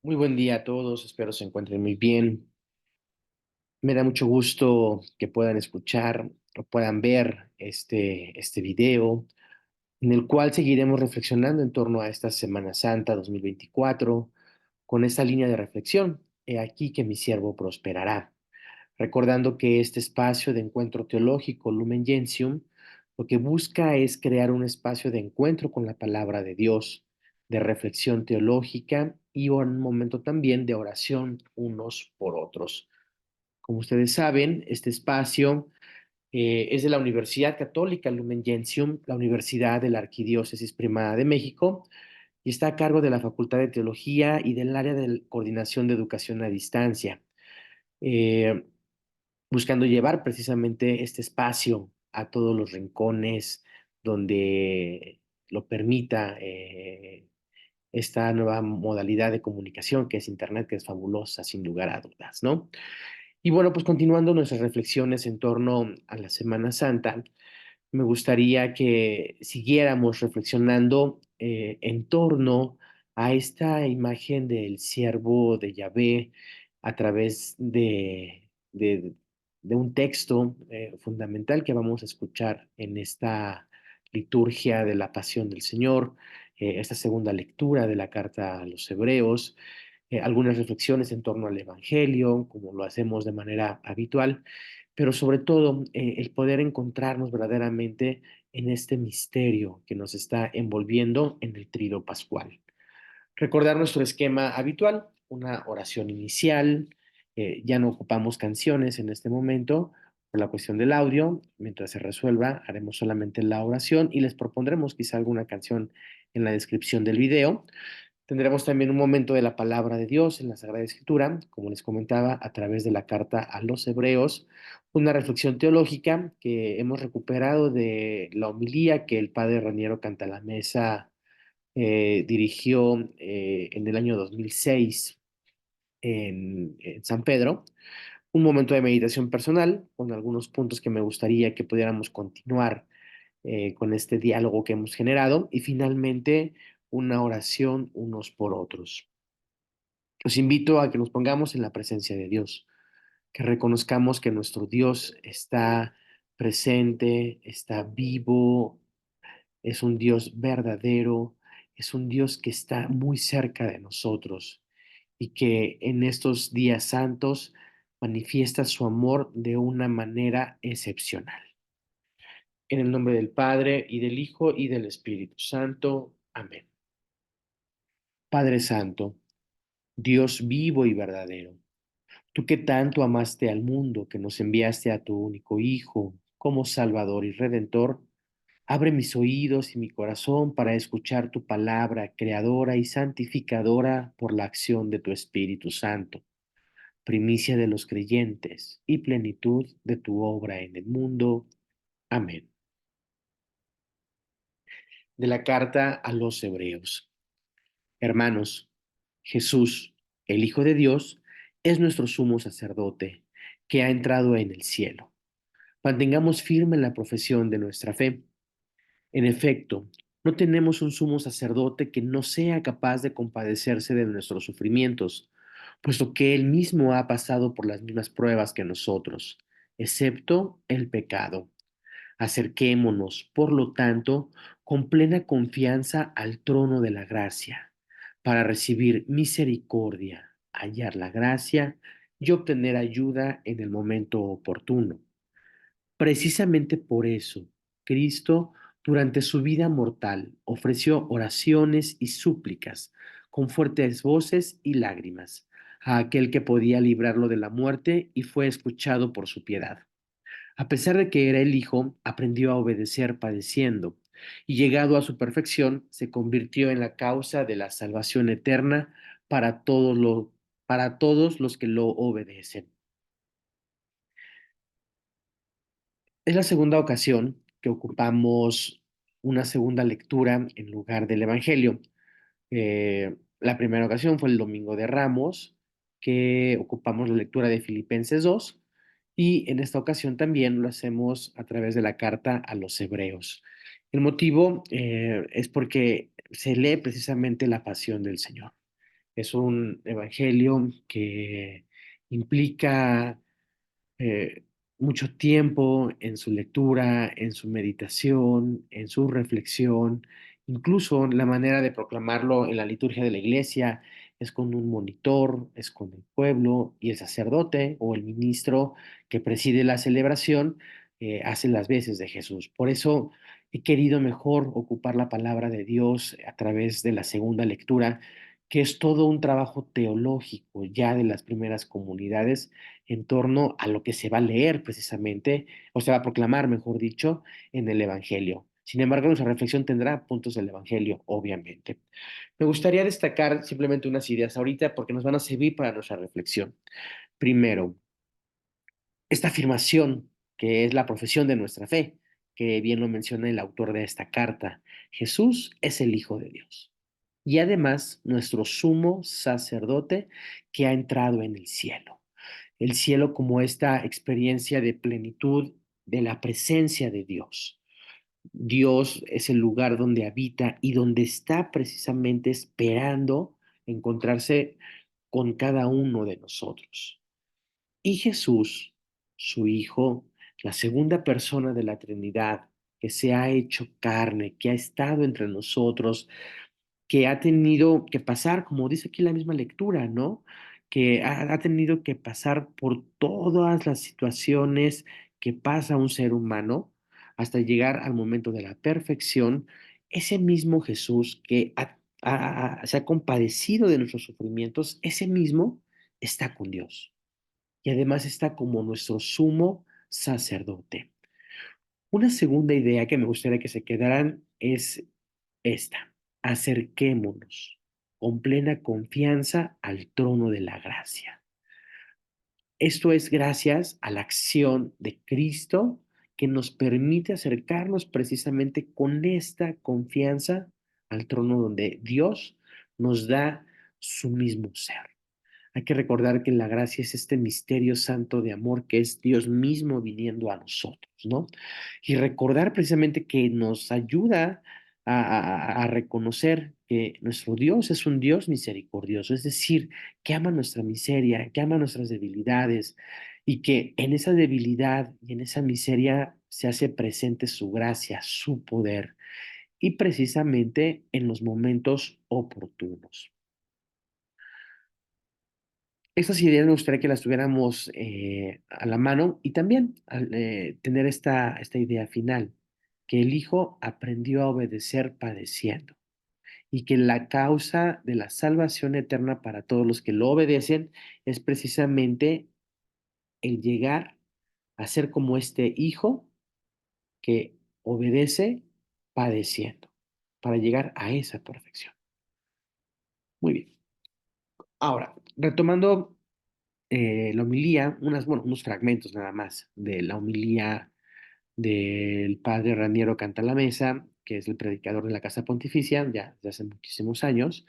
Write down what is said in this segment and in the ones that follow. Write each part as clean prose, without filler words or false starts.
Muy buen día a todos, espero se encuentren muy bien. Me da mucho gusto que puedan escuchar o puedan ver este video en el cual seguiremos reflexionando en torno a esta Semana Santa 2024 con esta línea de reflexión. He aquí que mi siervo prosperará. Recordando que este espacio de encuentro teológico Lumen Gentium lo que busca es crear un espacio de encuentro con la palabra de Dios, de reflexión teológica y un momento también de oración unos por otros. Como ustedes saben, este espacio es de la Universidad Católica Lumen Gentium, la Universidad de la Arquidiócesis Primada de México, y está a cargo de la Facultad de Teología y del área de coordinación de educación a distancia. Eh, Buscando llevar precisamente este espacio a todos los rincones donde lo permita esta nueva modalidad de comunicación que es Internet, que es fabulosa sin lugar a dudas, ¿no? Y bueno, pues continuando nuestras reflexiones en torno a la Semana Santa, me gustaría que siguiéramos reflexionando en torno a esta imagen del siervo de Yahvé a través de un texto fundamental que vamos a escuchar en esta liturgia de la Pasión del Señor, esta segunda lectura de la carta a los Hebreos, algunas reflexiones en torno al Evangelio, como lo hacemos de manera habitual, pero sobre todo el poder encontrarnos verdaderamente en este misterio que nos está envolviendo en el trido pascual. Recordar nuestro esquema habitual, una oración inicial, ya no ocupamos canciones en este momento por la cuestión del audio, mientras se resuelva haremos solamente la oración y les propondremos quizá alguna canción en la descripción del video. Tendremos también un momento de la palabra de Dios en la Sagrada Escritura, como les comentaba, a través de la carta a los Hebreos, una reflexión teológica que hemos recuperado de la homilía que el padre Raniero Cantalamessa dirigió en el año 2006 en San Pedro. Un momento de meditación personal con algunos puntos que me gustaría que pudiéramos continuar con este diálogo que hemos generado y finalmente una oración unos por otros. Los invito a que nos pongamos en la presencia de Dios, que reconozcamos que nuestro Dios está presente, está vivo, es un Dios verdadero, es un Dios que está muy cerca de nosotros y que en estos días santos manifiesta su amor de una manera excepcional. En el nombre del Padre y del Hijo y del Espíritu Santo. Amén. Padre Santo, Dios vivo y verdadero, tú que tanto amaste al mundo, que nos enviaste a tu único Hijo como Salvador y Redentor, abre mis oídos y mi corazón para escuchar tu palabra creadora y santificadora por la acción de tu Espíritu Santo, primicia de los creyentes y plenitud de tu obra en el mundo. Amén. De la carta a los Hebreos. Hermanos, Jesús, el Hijo de Dios, es nuestro sumo sacerdote, que ha entrado en el cielo. Mantengamos firme la profesión de nuestra fe. En efecto, no tenemos un sumo sacerdote que no sea capaz de compadecerse de nuestros sufrimientos, puesto que él mismo ha pasado por las mismas pruebas que nosotros, excepto el pecado. Acerquémonos, por lo tanto, con plena confianza al trono de la gracia, para recibir misericordia, hallar la gracia y obtener ayuda en el momento oportuno. Precisamente por eso, Cristo, durante su vida mortal, ofreció oraciones y súplicas, con fuertes voces y lágrimas, a aquel que podía librarlo de la muerte y fue escuchado por su piedad. A pesar de que era el Hijo, aprendió a obedecer padeciendo, y llegado a su perfección, se convirtió en la causa de la salvación eterna para para todos los que lo obedecen. Es la segunda ocasión que ocupamos una segunda lectura en lugar del Evangelio. La primera ocasión fue el Domingo de Ramos, que ocupamos la lectura de Filipenses 2, y en esta ocasión también lo hacemos a través de la carta a los Hebreos. El motivo es porque se lee precisamente la pasión del Señor. Es un evangelio que implica eh, mucho tiempo en su lectura, en su meditación, en su reflexión, incluso la manera de proclamarlo en la liturgia de la iglesia es con un monitor, es con el pueblo y el sacerdote o el ministro que preside la celebración hace las veces de Jesús. Por eso he querido mejor ocupar la palabra de Dios a través de la segunda lectura, que es todo un trabajo teológico ya de las primeras comunidades en torno a lo que se va a leer precisamente, o se va a proclamar, mejor dicho, en el Evangelio. Sin embargo, nuestra reflexión tendrá puntos del Evangelio, obviamente. Me gustaría destacar simplemente unas ideas ahorita porque nos van a servir para nuestra reflexión. Primero, esta afirmación que es la profesión de nuestra fe, que bien lo menciona el autor de esta carta. Jesús es el Hijo de Dios y además nuestro sumo sacerdote que ha entrado en el cielo. El cielo como esta experiencia de plenitud de la presencia de Dios. Dios es el lugar donde habita y donde está precisamente esperando encontrarse con cada uno de nosotros. Y Jesús, su Hijo, la segunda persona de la Trinidad, que se ha hecho carne, que ha estado entre nosotros, que ha tenido que pasar, como dice aquí la misma lectura, ¿no? Que ha tenido que pasar por todas las situaciones que pasa un ser humano hasta llegar al momento de la perfección. Ese mismo Jesús que se ha compadecido de nuestros sufrimientos, ese mismo está con Dios y además está como nuestro sumo sacerdote. Una segunda idea que me gustaría que se quedaran es esta: acerquémonos con plena confianza al trono de la gracia. Esto es gracias a la acción de Cristo que nos permite acercarnos precisamente con esta confianza al trono donde Dios nos da su mismo ser. Hay que recordar que la gracia es este misterio santo de amor que es Dios mismo viniendo a nosotros, ¿no? Y recordar precisamente que nos ayuda a reconocer que nuestro Dios es un Dios misericordioso, es decir, que ama nuestra miseria, que ama nuestras debilidades y que en esa debilidad y en esa miseria se hace presente su gracia, su poder y precisamente en los momentos oportunos. Estas ideas me gustaría que las tuviéramos a la mano y también tener esta idea final, que el Hijo aprendió a obedecer padeciendo y que la causa de la salvación eterna para todos los que lo obedecen es precisamente el llegar a ser como este Hijo que obedece padeciendo, para llegar a esa perfección. Muy bien. Ahora, retomando la homilía, bueno, unos fragmentos nada más de la homilía del padre Raniero Cantalamessa, que es el predicador de la Casa Pontificia, ya desde hace muchísimos años.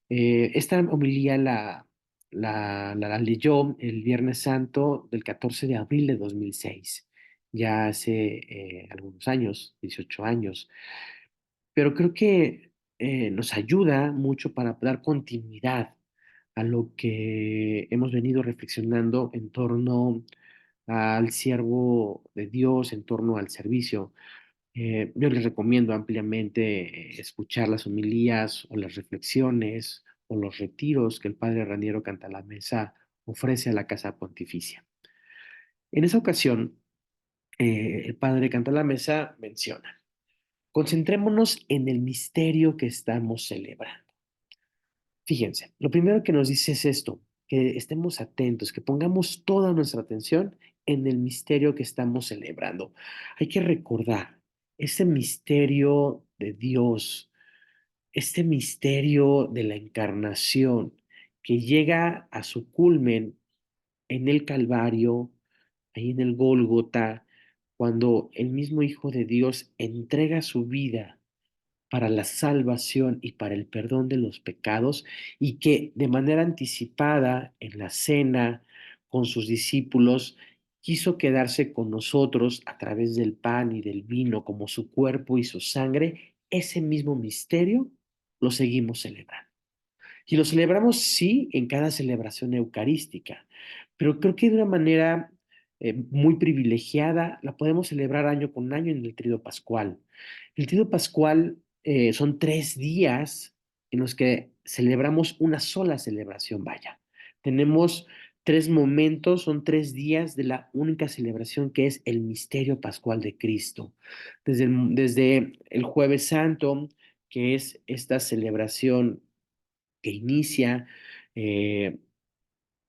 Esta homilía la leyó el Viernes Santo del 14 de abril de 2006, ya hace algunos años, 18 años, pero creo que nos ayuda mucho para dar continuidad a lo que hemos venido reflexionando en torno al siervo de Dios, en torno al servicio. Yo les recomiendo ampliamente escuchar las homilías o las reflexiones o los retiros que el padre Raniero Cantalamessa ofrece a la Casa Pontificia. En esa ocasión, el padre Cantalamessa menciona: concentrémonos en el misterio que estamos celebrando. Fíjense, lo primero que nos dice es esto, que estemos atentos, que pongamos toda nuestra atención en el misterio que estamos celebrando. Hay que recordar ese misterio de Dios, este misterio de la encarnación que llega a su culmen en el Calvario, ahí en el Gólgota, cuando el mismo Hijo de Dios entrega su vida para la salvación y para el perdón de los pecados, y que de manera anticipada en la cena con sus discípulos quiso quedarse con nosotros a través del pan y del vino como su cuerpo y su sangre. Ese mismo misterio lo seguimos celebrando. Y lo celebramos, sí, en cada celebración eucarística, pero creo que de una manera muy privilegiada la podemos celebrar año con año en el Tríodo Pascual. El Tríodo Pascual son 3 días en los que celebramos una sola celebración, vaya. Tenemos 3 momentos, son 3 días de la única celebración que es el misterio pascual de Cristo. Desde el Jueves Santo, que es esta celebración que inicia eh,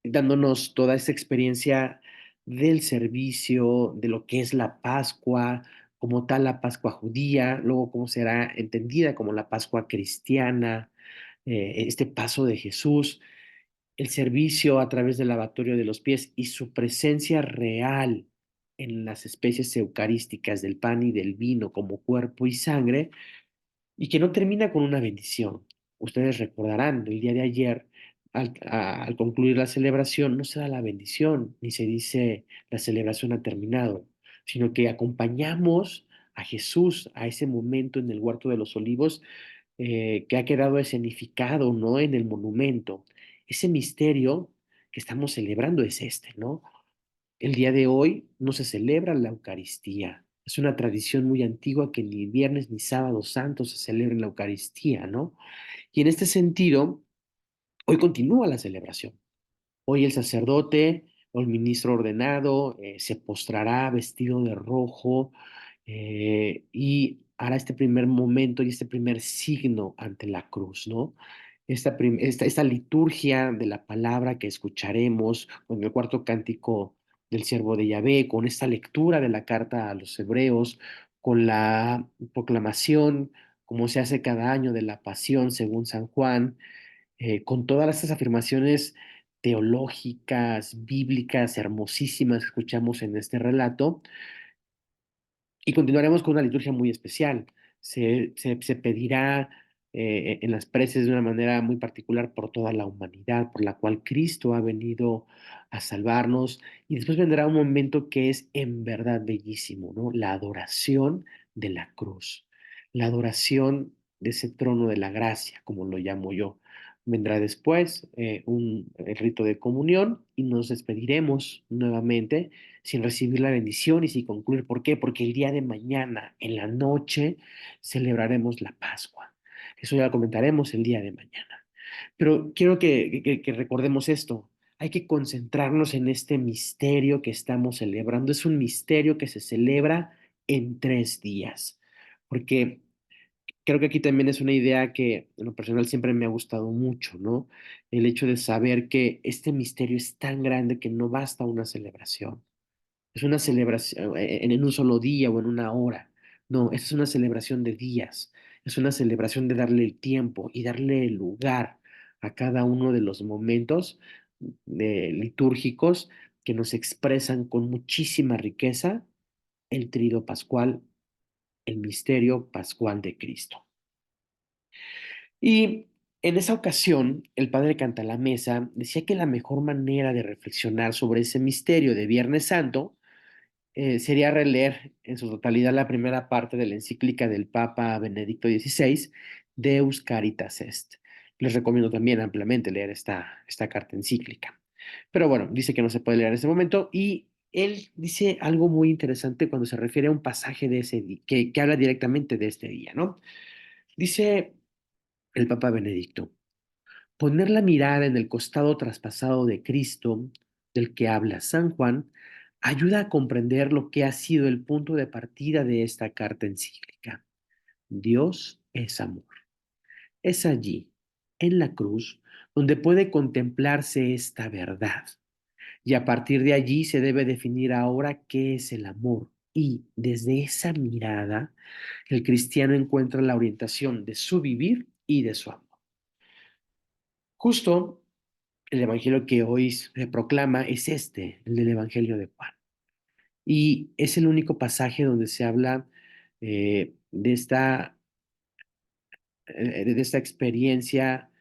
dándonos toda esa experiencia del servicio, de lo que es la Pascua, como tal la Pascua judía, luego cómo será entendida como la Pascua cristiana, este paso de Jesús, el servicio a través del lavatorio de los pies y su presencia real en las especies eucarísticas del pan y del vino como cuerpo y sangre, y que no termina con una bendición. Ustedes recordarán, el día de ayer, al concluir la celebración, no se da la bendición, ni se dice la celebración ha terminado, sino que acompañamos a Jesús a ese momento en el huerto de los olivos que ha quedado escenificado, ¿no? En el monumento. Ese misterio que estamos celebrando es este, ¿no? El día de hoy no se celebra la Eucaristía. Es una tradición muy antigua que ni viernes ni sábado santo se celebra la Eucaristía, ¿no? Y en este sentido, hoy continúa la celebración. Hoy el sacerdote o el ministro ordenado se postrará vestido de rojo y hará este primer momento y este primer signo ante la cruz, ¿no? Esta liturgia de la palabra que escucharemos con el cuarto cántico del siervo de Yahvé, con esta lectura de la carta a los hebreos, con la proclamación, como se hace cada año, de la pasión según San Juan, con todas estas afirmaciones teológicas, bíblicas, hermosísimas que escuchamos en este relato, y continuaremos con una liturgia muy especial. Se pedirá en las preces de una manera muy particular por toda la humanidad, por la cual Cristo ha venido a salvarnos. Y después vendrá un momento que es en verdad bellísimo, ¿no? La adoración de la cruz, la adoración de ese trono de la gracia, como lo llamo yo. Vendrá después el rito de comunión y nos despediremos nuevamente sin recibir la bendición y sin concluir. ¿Por qué? Porque el día de mañana, en la noche, celebraremos la Pascua. Eso ya lo comentaremos el día de mañana. Pero quiero que recordemos esto. Hay que concentrarnos en este misterio que estamos celebrando. Es un misterio que se celebra en 3 días. Porque creo que aquí también es una idea que en lo personal siempre me ha gustado mucho, ¿no? El hecho de saber que este misterio es tan grande que no basta una celebración. Es una celebración en un solo día o en una hora. No, es una celebración de días. Es una celebración de darle el tiempo y darle el lugar a cada uno de los momentos litúrgicos que nos expresan con muchísima riqueza el trido pascual, el misterio pascual de Cristo. Y en esa ocasión, el padre Cantalamesa decía que la mejor manera de reflexionar sobre ese misterio de Viernes Santo sería releer en su totalidad la primera parte de la encíclica del Papa Benedicto XVI, Deus Caritas Est. Les recomiendo también ampliamente leer esta carta encíclica. Pero bueno, dice que no se puede leer en ese momento y él dice algo muy interesante cuando se refiere a un pasaje de ese día, que habla directamente de este día, ¿no? Dice el Papa Benedicto: poner la mirada en el costado traspasado de Cristo, del que habla San Juan, ayuda a comprender lo que ha sido el punto de partida de esta carta encíclica. Dios es amor. Es allí, en la cruz, donde puede contemplarse esta verdad. Y a partir de allí se debe definir ahora qué es el amor. Y desde esa mirada, el cristiano encuentra la orientación de su vivir y de su amor. Justo el evangelio que hoy se proclama es este, el del Evangelio de Juan. Y es el único pasaje donde se habla de esta experiencia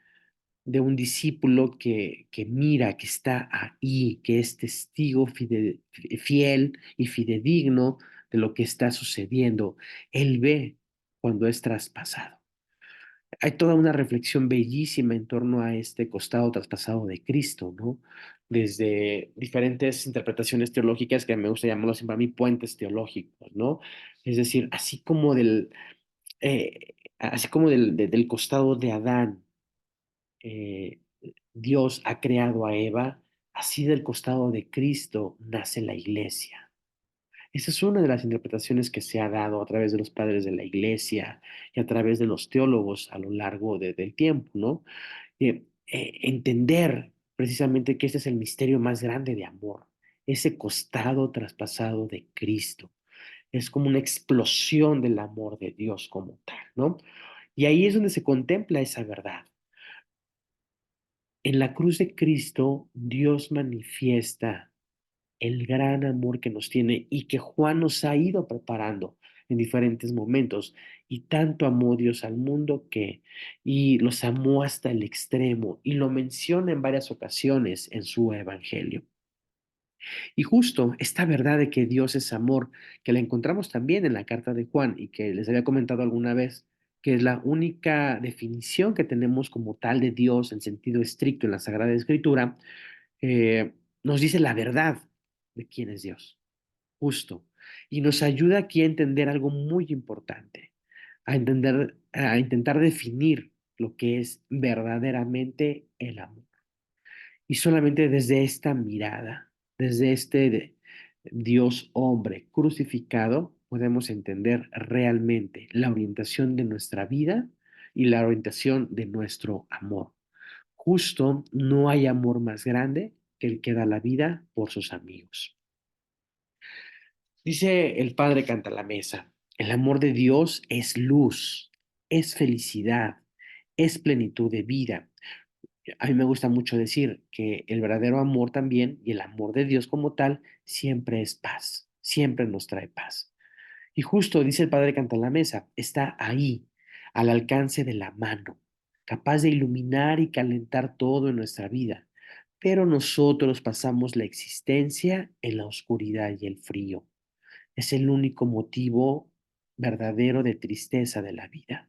de un discípulo que mira, que está ahí, que es testigo fiel y fidedigno de lo que está sucediendo. Él ve cuando es traspasado. Hay toda una reflexión bellísima en torno a este costado traspasado de Cristo, ¿no? Desde diferentes interpretaciones teológicas que me gusta llamarlos siempre a mí puentes teológicos, ¿no? Es decir, así como del costado de Adán, eh, Dios ha creado a Eva, así del costado de Cristo nace la iglesia. Esa es una de las interpretaciones que se ha dado a través de los padres de la iglesia y a través de los teólogos a lo largo del tiempo, ¿no? Entender precisamente que este es el misterio más grande de amor, ese costado traspasado de Cristo. Es como una explosión del amor de Dios como tal, ¿no? Y ahí es donde se contempla esa verdad. En la cruz de Cristo, Dios manifiesta el gran amor que nos tiene y que Juan nos ha ido preparando en diferentes momentos. Y tanto amó Dios al mundo y los amó hasta el extremo, y lo menciona en varias ocasiones en su evangelio. Y justo esta verdad de que Dios es amor, que la encontramos también en la carta de Juan y que les había comentado alguna vez, que es la única definición que tenemos como tal de Dios en sentido estricto en la Sagrada Escritura, nos dice la verdad de quién es Dios, justo. Y nos ayuda aquí a entender algo muy importante, a intentar definir lo que es verdaderamente el amor. Y solamente desde esta mirada, desde Dios hombre crucificado, podemos entender realmente la orientación de nuestra vida y la orientación de nuestro amor. Justo no hay amor más grande que el que da la vida por sus amigos. Dice el Padre Cantalamesa, el amor de Dios es luz, es felicidad, es plenitud de vida. A mí me gusta mucho decir que el verdadero amor también y el amor de Dios como tal siempre es paz, siempre nos trae paz. Y justo dice el Padre Cantalamesa, está ahí, al alcance de la mano, capaz de iluminar y calentar todo en nuestra vida. Pero nosotros pasamos la existencia en la oscuridad y el frío. Es el único motivo verdadero de tristeza de la vida.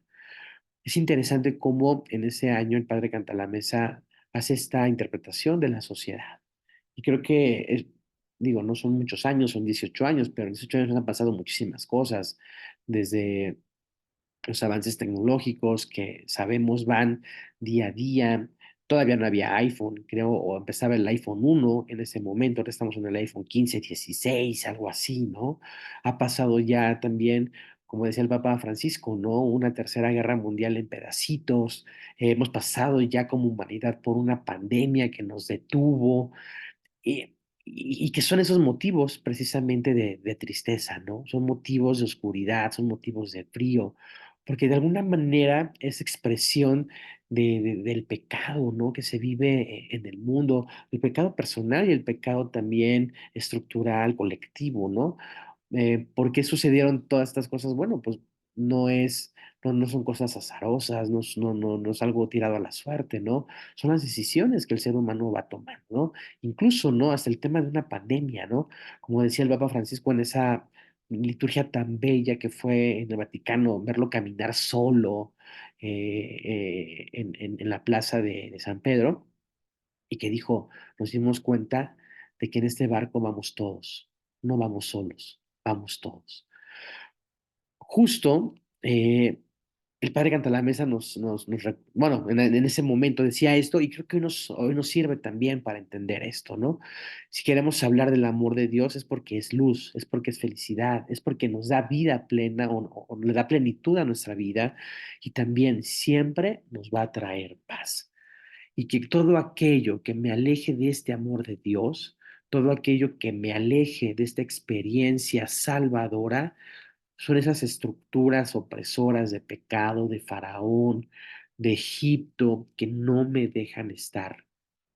Es interesante cómo en ese año el padre Cantalamesa hace esta interpretación de la sociedad. Y creo que, digo, no son muchos años, son 18 años, pero en 18 años han pasado muchísimas cosas, desde los avances tecnológicos que sabemos van día a día. Todavía no había iPhone, creo, o empezaba el iPhone 1 en ese momento, ahora estamos en el iPhone 15, 16, algo así, ¿no? Ha pasado ya también, como decía el Papa Francisco, ¿no? Una tercera guerra mundial en pedacitos. Hemos pasado ya como humanidad por una pandemia que nos detuvo, y, y que son esos motivos precisamente de tristeza, ¿no? Son motivos de oscuridad, son motivos de frío, porque de alguna manera es expresión del pecado, ¿no? Que se vive en el mundo, el pecado personal y el pecado también estructural, colectivo, ¿no? ¿Por qué sucedieron todas estas cosas? Bueno, pues no es, no son cosas azarosas, no es algo tirado a la suerte, ¿no? Son las decisiones que el ser humano va tomando, ¿no? Incluso, ¿no? Hasta el tema de una pandemia, ¿no? Como decía el Papa Francisco en esa liturgia tan bella que fue en el Vaticano, verlo caminar solo en la plaza de San Pedro, y que dijo, nos dimos cuenta de que en este barco vamos todos, no vamos solos, vamos todos. Justo, el padre Cantalamesa bueno, en ese momento decía esto, y creo que hoy nos sirve también para entender esto, ¿no? Si queremos hablar del amor de Dios es porque es luz, es porque es felicidad, es porque nos da vida plena o le da plenitud a nuestra vida, y también siempre nos va a traer paz. Y que todo aquello que me aleje de este amor de Dios, todo aquello que me aleje de esta experiencia salvadora, son esas estructuras opresoras de pecado, de Faraón, de Egipto, que no me dejan estar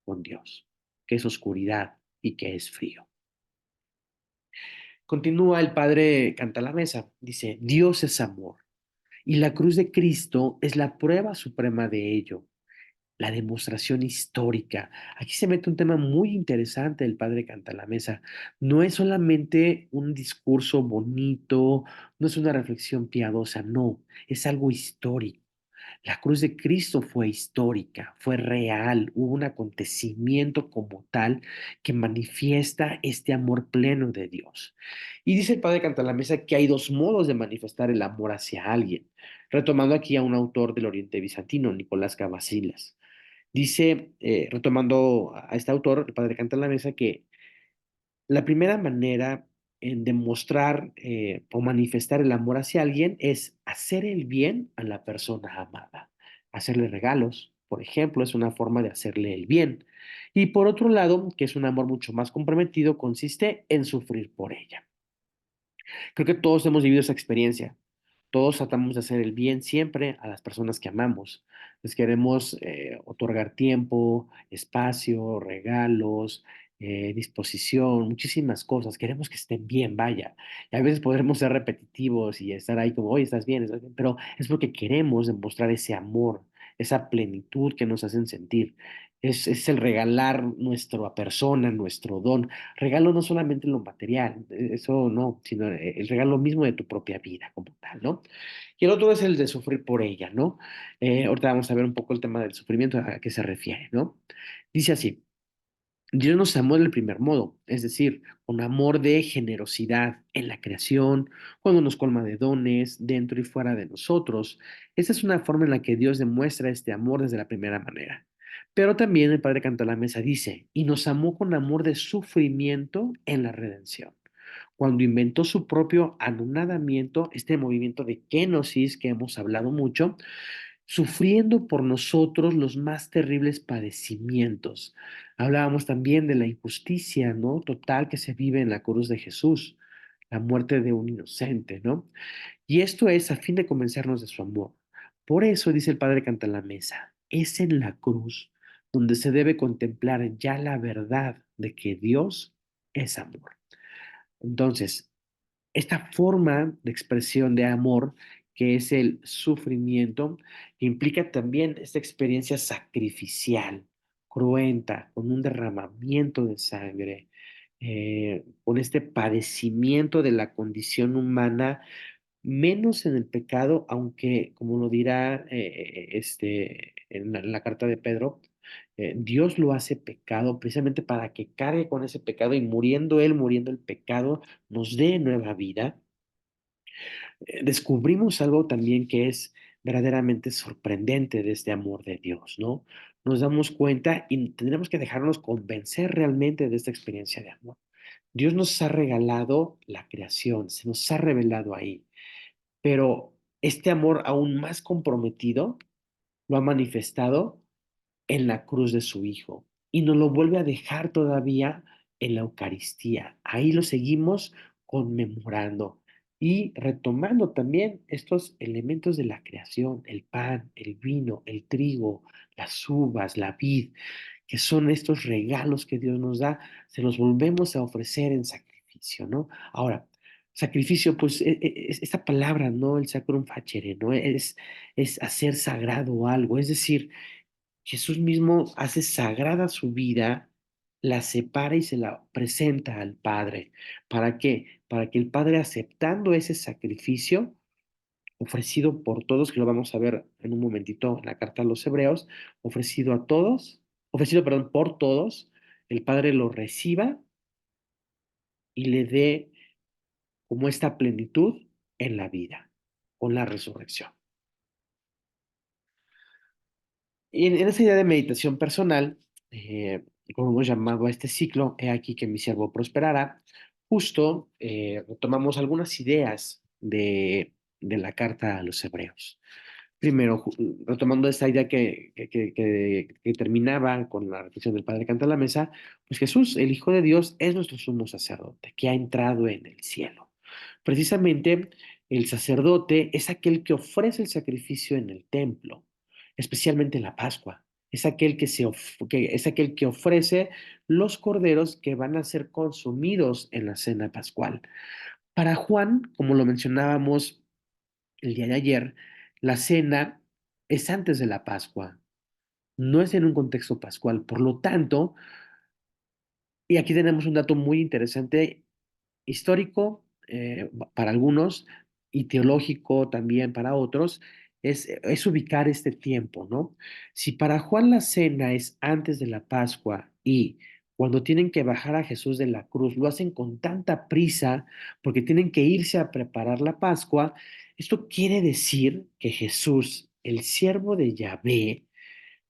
con Dios, que es oscuridad y que es frío. Continúa el padre Canta la Mesa, dice, Dios es amor y la cruz de Cristo es la prueba suprema de ello, la demostración histórica. Aquí se mete un tema muy interesante del padre Cantalamesa. No es solamente un discurso bonito, no es una reflexión piadosa, no, es algo histórico. La cruz de Cristo fue histórica, fue real, hubo un acontecimiento como tal que manifiesta este amor pleno de Dios. Y dice el padre Cantalamesa que hay dos modos de manifestar el amor hacia alguien, retomando aquí a un autor del Oriente Bizantino, Nicolás Cavasilas. Dice, retomando a este autor, el padre Cantalamesa, que la primera manera en demostrar o manifestar el amor hacia alguien es hacer el bien a la persona amada. Hacerle regalos, por ejemplo, es una forma de hacerle el bien. Y por otro lado, que es un amor mucho más comprometido, consiste en sufrir por ella. Creo que todos hemos vivido esa experiencia. Todos tratamos de hacer el bien siempre a las personas que amamos. Les queremos otorgar tiempo, espacio, regalos, disposición, muchísimas cosas. Queremos que estén bien, vaya. Y a veces podremos ser repetitivos y estar ahí como, oye, estás bien, pero es porque queremos demostrar ese amor, esa plenitud que nos hacen sentir. Es el regalar nuestra persona, nuestro don. Regalo no solamente lo material, eso no, sino el regalo mismo de tu propia vida como tal, ¿no? Y el otro es el de sufrir por ella, ¿no? Ahorita vamos a ver un poco el tema del sufrimiento, a qué se refiere, ¿no? Dice así, Dios nos amó del primer modo, es decir, con amor de generosidad en la creación, cuando nos colma de dones dentro y fuera de nosotros. Esa es una forma en la que Dios demuestra este amor desde la primera manera. Pero también el Padre Canta la Mesa dice, y nos amó con amor de sufrimiento en la redención cuando inventó su propio anonadamiento, este movimiento de kenosis que hemos hablado mucho, sufriendo por nosotros los más terribles padecimientos. Hablábamos también de la injusticia, ¿no? Total que se vive en la cruz de Jesús, la muerte de un inocente, ¿no? Y esto es a fin de convencernos de su amor. Por eso, dice el Padre Canta en la Mesa, es en la cruz donde se debe contemplar ya la verdad de que Dios es amor. Entonces, esta forma de expresión de amor, que es el sufrimiento, implica también esta experiencia sacrificial, cruenta, con un derramamiento de sangre, con este padecimiento de la condición humana, menos en el pecado, aunque, como lo dirá en la carta de Pedro, Dios lo hace pecado precisamente para que cargue con ese pecado y muriendo él, muriendo el pecado, nos dé nueva vida. Descubrimos algo también que es verdaderamente sorprendente de este amor de Dios, ¿no? Nos damos cuenta y tendremos que dejarnos convencer realmente de esta experiencia de amor. Dios nos ha regalado la creación, se nos ha revelado ahí, pero este amor aún más comprometido lo ha manifestado en la cruz de su Hijo y nos lo vuelve a dejar todavía en la Eucaristía. Ahí lo seguimos conmemorando y retomando también estos elementos de la creación, el pan, el vino, el trigo, las uvas, la vid, que son estos regalos que Dios nos da, se los volvemos a ofrecer en sacrificio, ¿no? Ahora, sacrificio, pues esta palabra, ¿no? El sacrum facere, ¿no? Es hacer sagrado algo, es decir, Jesús mismo hace sagrada su vida, la separa y se la presenta al Padre. ¿Para qué? Para que el Padre, aceptando ese sacrificio ofrecido por todos, que lo vamos a ver en un momentito en la carta a los Hebreos, ofrecido a todos, ofrecido, perdón, por todos, el Padre lo reciba y le dé como esta plenitud en la vida, con la resurrección. Y en esa idea de meditación personal, como hemos llamado a este ciclo, he aquí que mi siervo prosperará, justo retomamos algunas ideas de la carta a los hebreos. Primero, retomando esta idea que terminaba con la reflexión del Padre Canta a la Mesa, pues Jesús, el Hijo de Dios, es nuestro sumo sacerdote, que ha entrado en el cielo. Precisamente, el sacerdote es aquel que ofrece el sacrificio en el templo, especialmente en la Pascua. Es aquel que ofrece los corderos que van a ser consumidos en la cena pascual. Para Juan, como lo mencionábamos el día de ayer, la cena es antes de la Pascua, no es en un contexto pascual. Por lo tanto, y aquí tenemos un dato muy interesante, histórico para algunos y teológico también para otros, es ubicar este tiempo, ¿no? Si para Juan la cena es antes de la Pascua y cuando tienen que bajar a Jesús de la cruz, lo hacen con tanta prisa porque tienen que irse a preparar la Pascua, esto quiere decir que Jesús, el siervo de Yahvé,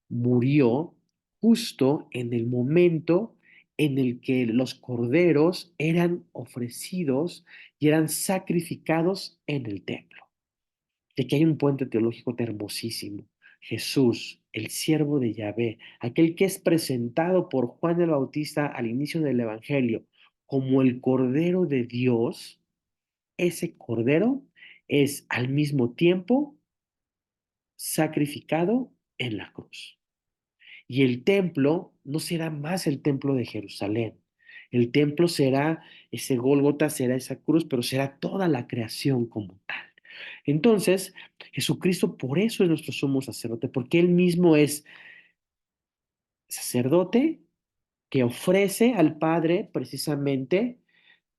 murió justo en el momento en el que los corderos eran ofrecidos y eran sacrificados en el templo. Y aquí hay un puente teológico hermosísimo. Jesús, el siervo de Yahvé, aquel que es presentado por Juan el Bautista al inicio del Evangelio como el Cordero de Dios, ese Cordero es al mismo tiempo sacrificado en la cruz. Y el templo no será más el templo de Jerusalén. El templo será ese Gólgota, será esa cruz, pero será toda la creación como tal. Entonces, Jesucristo por eso es nuestro sumo sacerdote, porque Él mismo es sacerdote que ofrece al Padre precisamente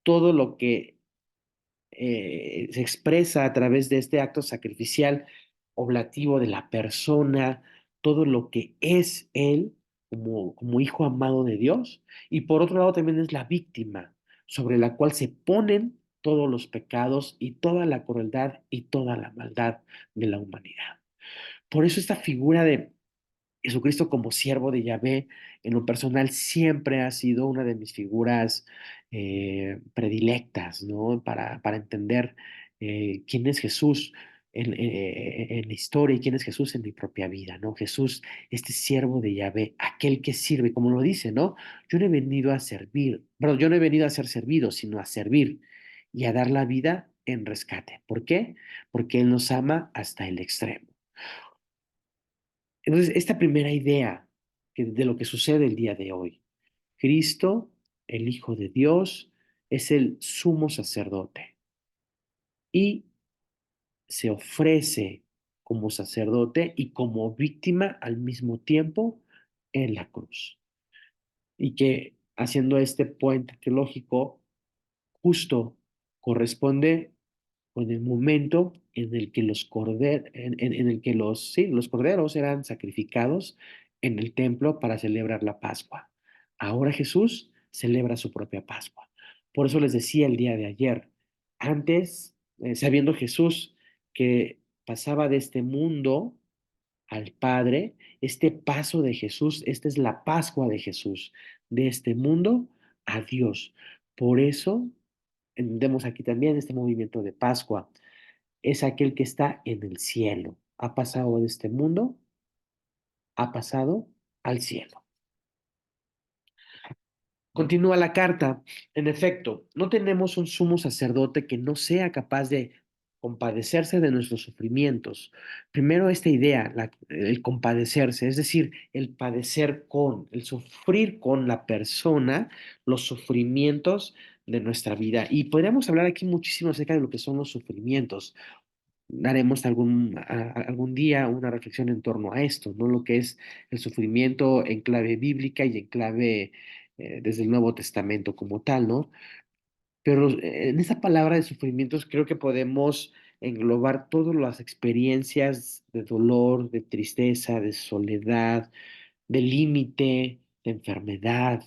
todo lo que se expresa a través de este acto sacrificial oblativo de la persona, todo lo que es Él como hijo amado de Dios. Y por otro lado también es la víctima sobre la cual se ponen todos los pecados y toda la crueldad y toda la maldad de la humanidad. Por eso esta figura de Jesucristo como siervo de Yahvé, en lo personal, siempre ha sido una de mis figuras predilectas, ¿no? Para entender quién es Jesús en la historia y quién es Jesús en mi propia vida, ¿no? Jesús, este siervo de Yahvé, aquel que sirve, como lo dice, ¿no? Yo no he venido a servir, perdón, yo no he venido a ser servido, sino a servir y a dar la vida en rescate. ¿Por qué? Porque Él nos ama hasta el extremo. Entonces, esta primera idea de lo que sucede el día de hoy, Cristo, el Hijo de Dios, es el sumo sacerdote y se ofrece como sacerdote y como víctima al mismo tiempo en la cruz. Y que haciendo este puente teológico, justo corresponde con el momento en el que en el que sí, los corderos eran sacrificados en el templo para celebrar la Pascua. Ahora Jesús celebra su propia Pascua. Por eso les decía el día de ayer, antes, sabiendo Jesús que pasaba de este mundo al Padre, este paso de Jesús, esta es la Pascua de Jesús, de este mundo a Dios. Por eso entendemos aquí también este movimiento de Pascua. Es aquel que está en el cielo. Ha pasado de este mundo, ha pasado al cielo. Continúa la carta. En efecto, no tenemos un sumo sacerdote que no sea capaz de compadecerse de nuestros sufrimientos. Primero esta idea, el compadecerse, es decir, el padecer con, el sufrir con la persona los sufrimientos de nuestra vida. Y podríamos hablar aquí muchísimo acerca de lo que son los sufrimientos. Haremos algún día una reflexión en torno a esto, ¿no? Lo que es el sufrimiento en clave bíblica y en clave desde el Nuevo Testamento como tal, ¿no? Pero en esa palabra de sufrimientos creo que podemos englobar todas las experiencias de dolor, de tristeza, de soledad, de límite, de enfermedad,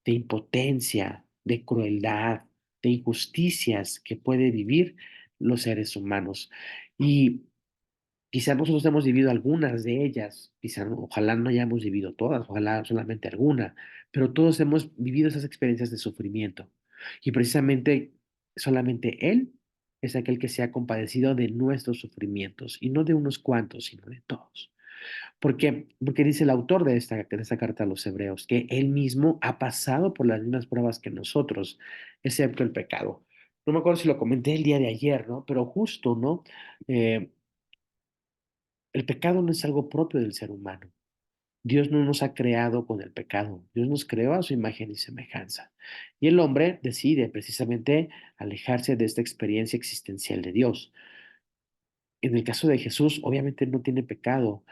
de impotencia, de crueldad, de injusticias que puede vivir los seres humanos. Y quizá nosotros hemos vivido algunas de ellas, quizá ojalá no hayamos vivido todas, ojalá solamente alguna, pero todos hemos vivido esas experiencias de sufrimiento. Y precisamente solamente Él es aquel que se ha compadecido de nuestros sufrimientos, y no de unos cuantos, sino de todos. ¿Por qué? Porque dice el autor de esta carta a los hebreos que él mismo ha pasado por las mismas pruebas que nosotros, excepto el pecado. No me acuerdo si lo comenté el día de ayer, ¿no? Pero justo, ¿no? Eh, el pecado no es algo propio del ser humano. Dios no nos ha creado con el pecado. Dios nos creó a su imagen y semejanza. Y el hombre decide precisamente alejarse de esta experiencia existencial de Dios. En el caso de Jesús, obviamente no tiene pecado.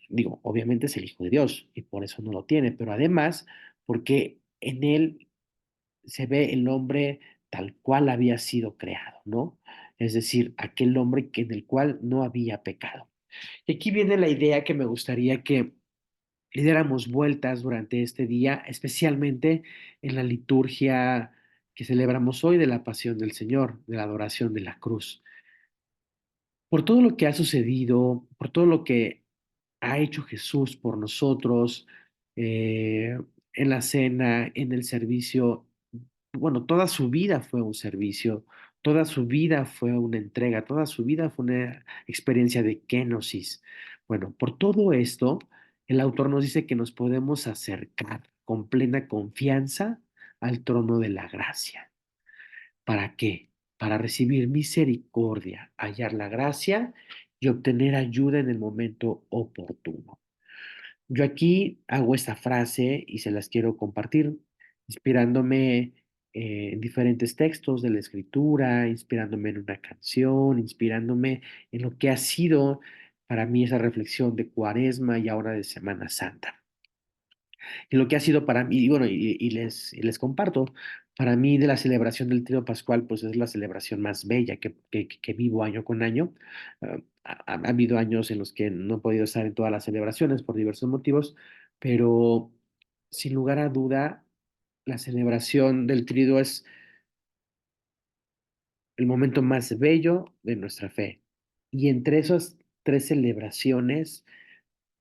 Digo, obviamente es el Hijo de Dios y por eso no lo tiene, pero además porque en él se ve el hombre tal cual había sido creado, ¿no? Es decir, aquel hombre en el cual no había pecado. Y aquí viene la idea que me gustaría que le diéramos vueltas durante este día, especialmente en la liturgia que celebramos hoy de la Pasión del Señor, de la adoración de la cruz. Por todo lo que ha sucedido, por todo lo que ha hecho Jesús por nosotros, en la cena, en el servicio, bueno, toda su vida fue un servicio, toda su vida fue una entrega, toda su vida fue una experiencia de kenosis. Bueno, por todo esto, el autor nos dice que nos podemos acercar con plena confianza al trono de la gracia. ¿Para qué? Para recibir misericordia, hallar la gracia y obtener ayuda en el momento oportuno. Yo aquí hago esta frase y se las quiero compartir, inspirándome en diferentes textos de la escritura, inspirándome en una canción, inspirándome en lo que ha sido para mí esa reflexión de Cuaresma y ahora de Semana Santa. Y lo que ha sido para mí, y bueno, y les comparto, para mí de la celebración del Trío Pascual, pues es la celebración más bella que vivo año con año. Ha habido años en los que no he podido estar en todas las celebraciones por diversos motivos, pero sin lugar a duda, la celebración del Trío es el momento más bello de nuestra fe. Y entre esas tres celebraciones,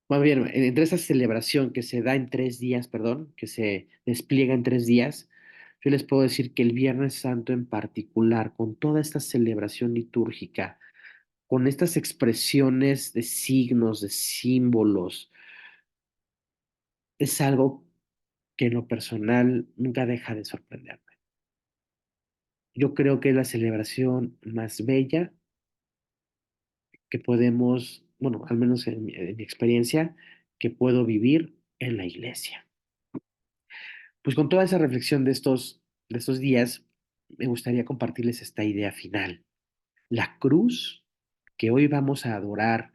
más bien, entre esa celebración que se da en 3 días, perdón, que se despliega en 3 días, yo les puedo decir que el Viernes Santo en particular, con toda esta celebración litúrgica, con estas expresiones de signos, de símbolos, es algo que en lo personal nunca deja de sorprenderme. Yo creo que es la celebración más bella que podemos, bueno, al menos en mi experiencia, que puedo vivir en la iglesia. Pues con toda esa reflexión de estos días, me gustaría compartirles esta idea final. La cruz que hoy vamos a adorar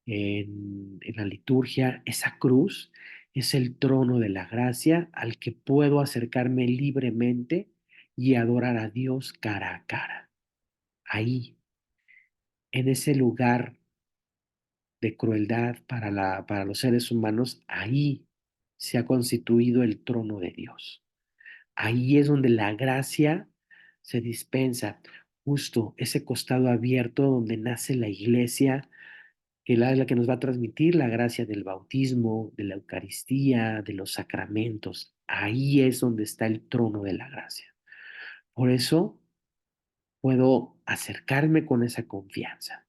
en la liturgia, esa cruz es el trono de la gracia al que puedo acercarme libremente y adorar a Dios cara a cara. Ahí, en ese lugar de crueldad para los seres humanos, ahí se ha constituido el trono de Dios. Ahí es donde la gracia se dispensa, justo ese costado abierto donde nace la iglesia, que es la que nos va a transmitir la gracia del bautismo, de la Eucaristía, de los sacramentos. Ahí es donde está el trono de la gracia. Por eso puedo acercarme con esa confianza.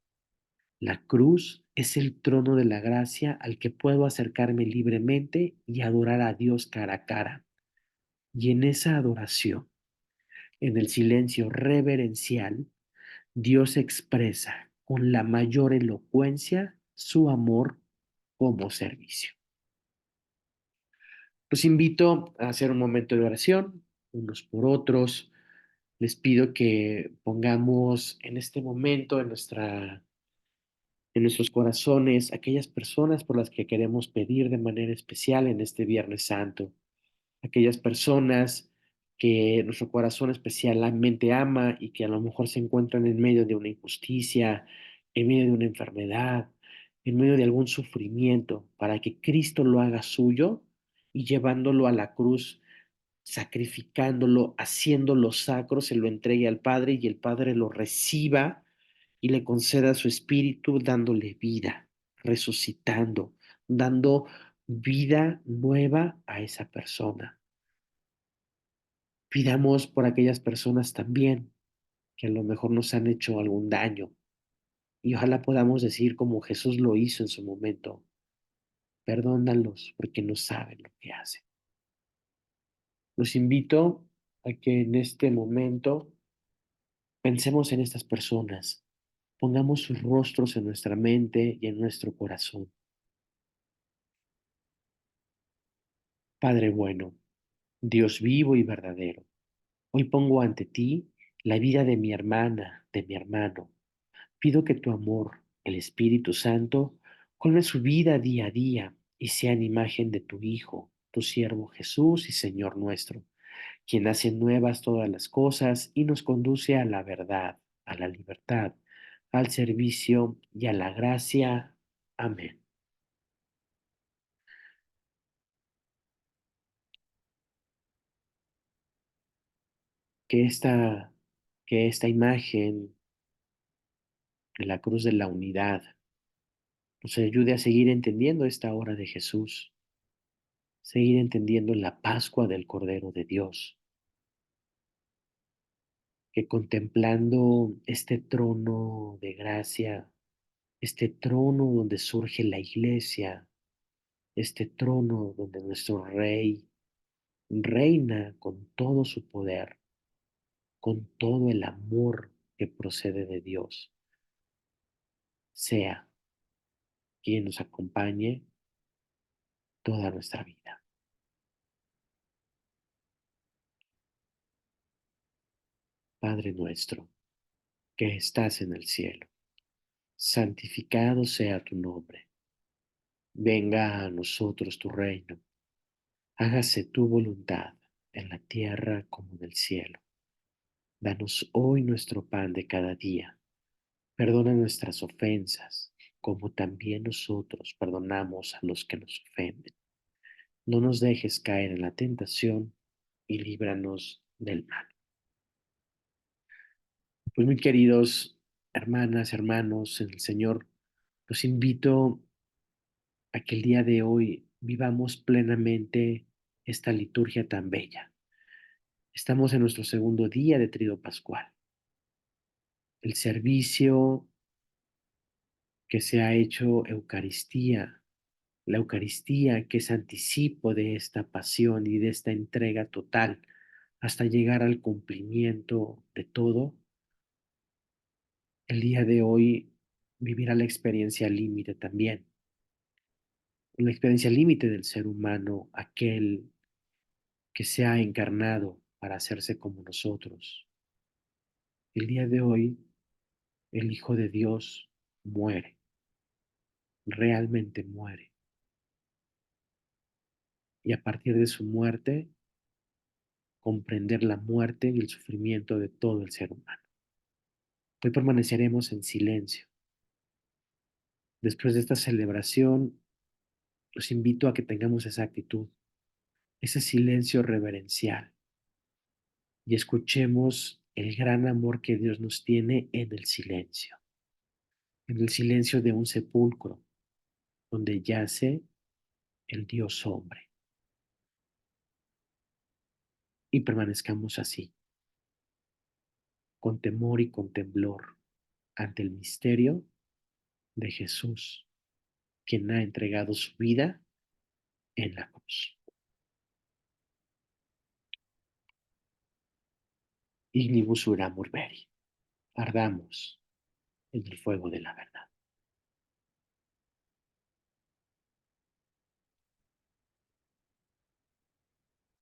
La cruz es el trono de la gracia al que puedo acercarme libremente y adorar a Dios cara a cara. Y en esa adoración, en el silencio reverencial, Dios expresa con la mayor elocuencia su amor como servicio. Los invito a hacer un momento de oración, unos por otros. Les pido que pongamos en este momento en nuestros corazones aquellas personas por las que queremos pedir de manera especial en este Viernes Santo, aquellas personas que nuestro corazón especialmente ama y que a lo mejor se encuentran en medio de una injusticia, en medio de una enfermedad, en medio de algún sufrimiento, para que Cristo lo haga suyo y llevándolo a la cruz, sacrificándolo, haciéndolo sacro, se lo entregue al Padre y el Padre lo reciba y le conceda su espíritu dándole vida, resucitando, dando vida nueva a esa persona. Pidamos por aquellas personas también que a lo mejor nos han hecho algún daño y ojalá podamos decir como Jesús lo hizo en su momento, perdónalos porque no saben lo que hacen. Los invito a que en este momento pensemos en estas personas, pongamos sus rostros en nuestra mente y en nuestro corazón. Padre bueno, Dios vivo y verdadero, hoy pongo ante ti la vida de mi hermana, de mi hermano. Pido que tu amor, el Espíritu Santo, colme su vida día a día y sea en imagen de tu Hijo, tu siervo Jesús y Señor nuestro, quien hace nuevas todas las cosas y nos conduce a la verdad, a la libertad, al servicio y a la gracia. Amén. Que esta, que esta imagen de la cruz de la unidad nos ayude a seguir entendiendo esta hora de Jesús, seguir entendiendo la Pascua del Cordero de Dios, que contemplando este trono de gracia, este trono donde surge la iglesia, este trono donde nuestro Rey reina con todo su poder, con todo el amor que procede de Dios, sea quien nos acompañe toda nuestra vida. Padre nuestro, que estás en el cielo, santificado sea tu nombre. Venga a nosotros tu reino. Hágase tu voluntad en la tierra como en el cielo. Danos hoy nuestro pan de cada día. Perdona nuestras ofensas, como también nosotros perdonamos a los que nos ofenden. No nos dejes caer en la tentación y líbranos del mal. Pues muy queridos hermanas, hermanos en el Señor, los invito a que el día de hoy vivamos plenamente esta liturgia tan bella. Estamos en nuestro segundo día de Trido Pascual. El servicio que se ha hecho Eucaristía, la Eucaristía que es anticipo de esta pasión y de esta entrega total hasta llegar al cumplimiento de todo, el día de hoy vivirá la experiencia límite también, la experiencia límite del ser humano, aquel que se ha encarnado para hacerse como nosotros. El día de hoy, el Hijo de Dios muere, realmente muere, y a partir de su muerte, comprender la muerte y el sufrimiento de todo el ser humano. Hoy permaneceremos en silencio. Después de esta celebración, los invito a que tengamos esa actitud, ese silencio reverencial y escuchemos el gran amor que Dios nos tiene en el silencio de un sepulcro donde yace el Dios hombre. Y permanezcamos así, con temor y con temblor, ante el misterio de Jesús, quien ha entregado su vida en la cruz. Ignibus uramur veri, ardamos en el fuego de la verdad.